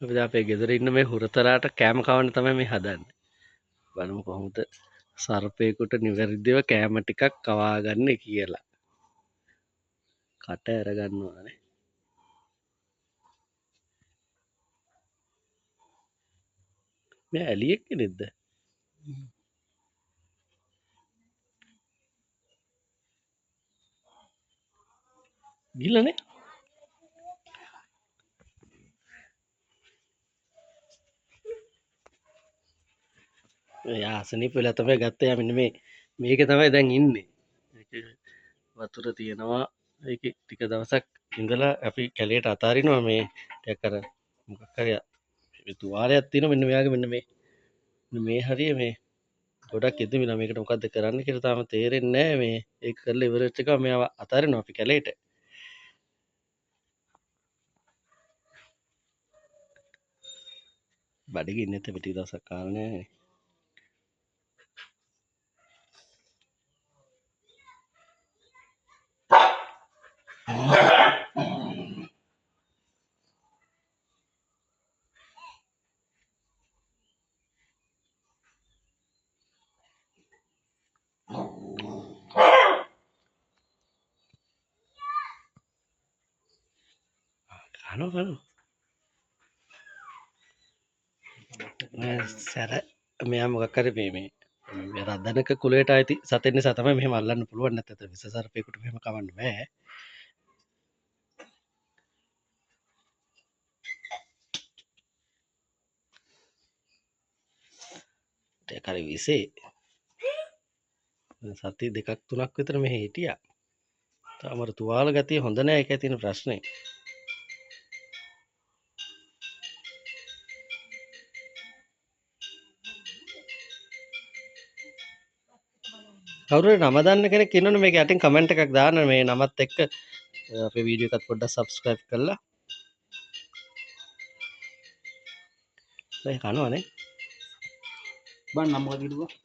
අපි අපේ ගෙදර ඉන්න මේ හුරතරාට කෑම කවන්න තමයි මේ හදන්නේ. බලමු කොහොමද සර්පේකට නිවැරදිව කෑම ටිකක් කවාගන්නේ කියලා. කට ඇරගන්න ඕනේ. මේ ඇලියෙක් නෙද්ද? ගිල්ලනේ. එයා අසනීප වෙලා තමයි ගත්තේ. යා මෙන්න මේක තමයි දැන් ඉන්නේ. මේක වතුර තියෙනවා. ඒක ටික දවසක් ඉඳලා අපි කැලේට අතාරිනවා මේ ටිකක් අර මොකක් හරි මේ තුවාලයක් තියෙනවා මෙන්න මෙයාගේ මෙන්න මේ හරිය මේ ගොඩක් එදිමිලා මේකට මොකද්ද කරන්න කියලා තාම තේරෙන්නේ නැහැ මේ ඒක කරලා ඉවර වෙච්ච ගමන් මෙයාව අතාරිනවා අපි කැලේට. බඩගින්න නැත්නම් ටික දවසක් කාලා නැහැ. කනවා සැර මෙයා මොකක් හරි මේ රදනක කුලයට අයිති සතෙන් නිසා තමයි මෙහෙම අල්ලන්න පුළුවන්. නැත්නම් විස සර්පේකට මෙහෙම කවන්න බෑ. ටිකක් හරි විසේ සති දෙකක් තුනක් විතර මෙහෙ හිටියා. තාම අර තුවාල ගතිය හොඳ නෑ. ඒකයි තියෙන ප්‍රශ්නේ. කවුරු හරි නම දන්න කෙනෙක් ඉන්නවනේ මේක යටින් කමෙන්ට් එකක් දාන්න මේ නමත් එක්ක අපේ වීඩියෝ එකත් පොඩ්ඩක් සබ්ස්ක්‍රයිබ් කරලා. මේ කනවනේ. බං නම් මොකද කිව්වා?